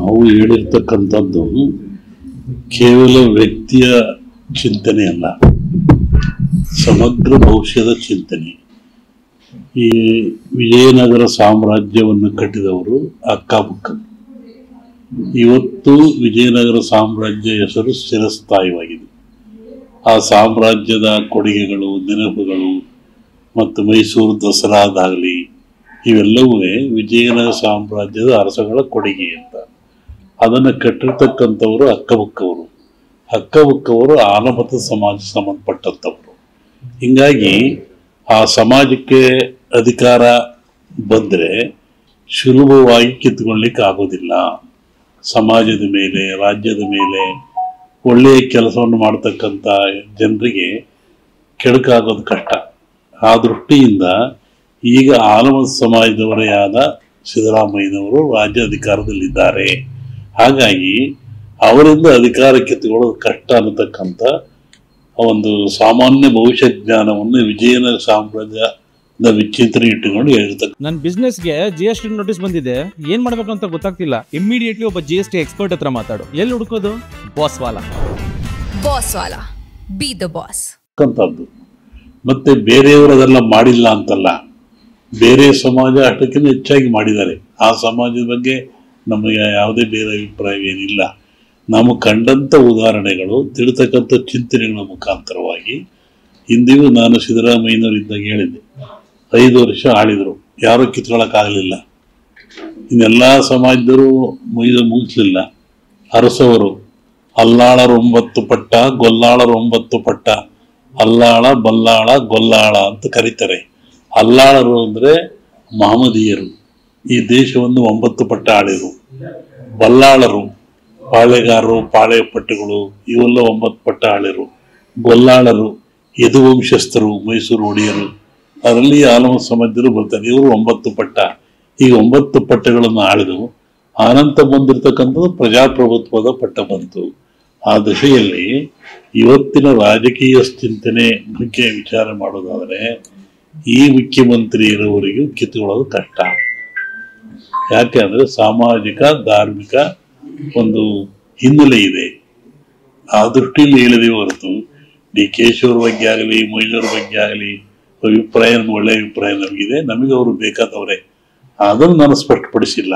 ನಾವು ಹೇಳಿರ್ತಕ್ಕಂಥದ್ದು ಕೇವಲ ವ್ಯಕ್ತಿಯ ಚಿಂತನೆ ಅಲ್ಲ, ಸಮಗ್ರ ಭವಿಷ್ಯದ ಚಿಂತನೆ. ಈ ವಿಜಯನಗರ ಸಾಮ್ರಾಜ್ಯವನ್ನು ಕಟ್ಟಿದವರು ಅಕ್ಕಬುಕ್ಕ. ಇವತ್ತು ವಿಜಯನಗರ ಸಾಮ್ರಾಜ್ಯ ಹೆಸರು ಚಿರಸ್ಥಾಯಿಯಾಗಿದೆ. ಆ ಸಾಮ್ರಾಜ್ಯದ ಕೊಡುಗೆಗಳು, ನೆನಪುಗಳು ಮತ್ತು ಮೈಸೂರು ದಸರಾದಾಗಲಿ ಇವೆಲ್ಲವೂ ವಿಜಯನಗರ ಸಾಮ್ರಾಜ್ಯದ ಅರಸಗಳ ಕೊಡುಗೆ ಅಂತ. ಅದನ್ನು ಕಟ್ಟಿರ್ತಕ್ಕಂಥವರು ಅಕ್ಕಬುಕ್ಕವರು. ಅಕ್ಕಬುಕ್ಕವರು ಆನಮತ ಸಮಾಜ ಸಂಬಂಧಪಟ್ಟಂಥವರು. ಹೀಗಾಗಿ ಆ ಸಮಾಜಕ್ಕೆ ಅಧಿಕಾರ ಬಂದರೆ ಸುಲಭವಾಗಿ ಕಿತ್ಕೊಳ್ಳಿಕ್ಕೆ ಆಗೋದಿಲ್ಲ. ಸಮಾಜದ ಮೇಲೆ, ರಾಜ್ಯದ ಮೇಲೆ ಒಳ್ಳೆಯ ಕೆಲಸವನ್ನು ಮಾಡ್ತಕ್ಕಂಥ ಜನರಿಗೆ ಕೆಡುಕಾಗೋದು ಕಷ್ಟ. ಆ ದೃಷ್ಟಿಯಿಂದ ಈಗ ಆನಮತ ಸಮಾಜದವರೇ ಆದ ಸಿದ್ದರಾಮಯ್ಯನವರು ರಾಜ್ಯ ಅಧಿಕಾರದಲ್ಲಿದ್ದಾರೆ. ಹಾಗಾಗಿ ಅವರಿಂದ ಅಧಿಕಾರ ಕಿತ್ತುಕೊಳ್ಳೋದು ಕಷ್ಟ ಅನ್ನತಕ್ಕಂಥ ಒಂದು ಸಾಮಾನ್ಯ ಭವಿಷ್ಯ ಜ್ಞಾನವನ್ನು ವಿಜಯನಗರ ಸಾಮ್ರಾಜ್ಯದ ವಿಚಿತ್ರ ಇಟ್ಟುಕೊಂಡು ಹೇಳ್ತಕ್ಕ. ನನ್ನ ಬಿಸ್ನೆಸ್ಗೆ GST ನೋಟಿಸ್ ಬಂದಿದೆ, ಏನ್ ಮಾಡ್ಬೇಕು ಅಂತ ಗೊತ್ತಾಗ್ತಿಲ್ಲ. ಇಮಿಡಿಯೇಟ್ಲಿ ಒಬ್ಬ GST ಎಕ್ಸ್ಪರ್ಟ್ ಹತ್ರ ಮಾತಾಡು. ಎಲ್ಲಿ ಹುಡುಕೋದು? ಬಾಸ್ವಾಲಾ. ಬಿ ದ ಬಾಸ್ ಅಂತದ್ದು. ಮತ್ತೆ ಬೇರೆಯವರು ಅದೆಲ್ಲ ಮಾಡಿಲ್ಲ ಅಂತಲ್ಲ, ಬೇರೆ ಸಮಾಜ ಅಷ್ಟಕ್ಕಿಂತ ಹೆಚ್ಚಾಗಿ ಮಾಡಿದ್ದಾರೆ. ಆ ಸಮಾಜದ ಬಗ್ಗೆ ನಮಗೆ ಯಾವುದೇ ಬೇರೆ ಅಭಿಪ್ರಾಯವೇನಿಲ್ಲ. ನಾವು ಕಂಡಂಥ ಉದಾಹರಣೆಗಳು, ತಿಳ್ತಕ್ಕಂಥ ಚಿಂತನೆಗಳ ಮುಖಾಂತರವಾಗಿ ಹಿಂದಿಗೂ ನಾನು ಸಿದ್ದರಾಮಯ್ಯನವರಿದ್ದಾಗ ಹೇಳಿದ್ದೆ, 5 ವರ್ಷ ಆಳಿದರು, ಯಾರೂ ಕಿತ್ಕೊಳ್ಳೋಕ್ಕಾಗಲಿಲ್ಲ. ಇನ್ನೆಲ್ಲ ಸಮಾಜದವರು ಮುಗಿಸಲಿಲ್ಲ. ಅರಸವರು ಅಲ್ಲಾಳರು 9 ಪಟ್ಟ, ಗೊಲ್ಲಾಳರು 9 ಪಟ್ಟ, ಅಲ್ಲಾಳ, ಬಲ್ಲಾಳ, ಗೊಲ್ಲಾಳ ಅಂತ ಕರೀತಾರೆ. ಅಲ್ಲಾಳರು ಅಂದರೆ ಮಹಮ್ಮದೀಯರು, ಈ ದೇಶವನ್ನು 9 ಪಟ್ಟ ಆಳಿದರು. ಬಲ್ಲಾಳರು ಪಾಳೆಗಾರರು, ಪಾಳೆ ಪಟ್ಟಗಳು, ಇವೆಲ್ಲ 9 ಪಟ್ಟ ಆಳಿರು. ಗೊಲ್ಲಾಳರು ಯದುವಂಶಸ್ಥರು, ಮೈಸೂರು ಒಡೆಯರು, ಅದರಲ್ಲಿ ಆನಮತ ಸಮಾಜರು ಬರ್ತಾರೆ. ಇವರು 9 ಪಟ್ಟ. ಈಗ 9 ಪಟ್ಟಗಳನ್ನು ಆಳಿದು ಆನಂತರ ಬಂದಿರತಕ್ಕಂಥದ್ದು ಪ್ರಜಾಪ್ರಭುತ್ವದ ಪಟ್ಟ ಬಂತು. ಆ ದಶೆಯಲ್ಲಿ ಇವತ್ತಿನ ರಾಜಕೀಯ ಚಿಂತನೆ ಬಗ್ಗೆ ವಿಚಾರ ಮಾಡೋದಾದರೆ ಈ ಮುಖ್ಯಮಂತ್ರಿ ಇರೋವರೆಗೂ ಕಿತ್ತುಕೊಳ್ಳೋದು ಕಷ್ಟ. ಯಾಕೆ ಅಂದರೆ ಸಾಮಾಜಿಕ, ಧಾರ್ಮಿಕ ಒಂದು ಹಿನ್ನೆಲೆ ಇದೆ. ಆ ದೃಷ್ಟಿಯಲ್ಲಿ ಹೇಳಿದೆ ಹೊರತು DK ಶಿವರ ಬಗ್ಗೆ ಆಗಲಿ, ಮೊಯ್ಲೂರ ಬಗ್ಗೆ ಆಗಲಿ ಅಭಿಪ್ರಾಯ, ಒಳ್ಳೆಯ ಅಭಿಪ್ರಾಯ ನಮಗಿದೆ. ನಮಗೆ ಅವರು ಬೇಕಾದವರೇ, ಅದನ್ನು ನಾನು ಸ್ಪಷ್ಟಪಡಿಸಿಲ್ಲ.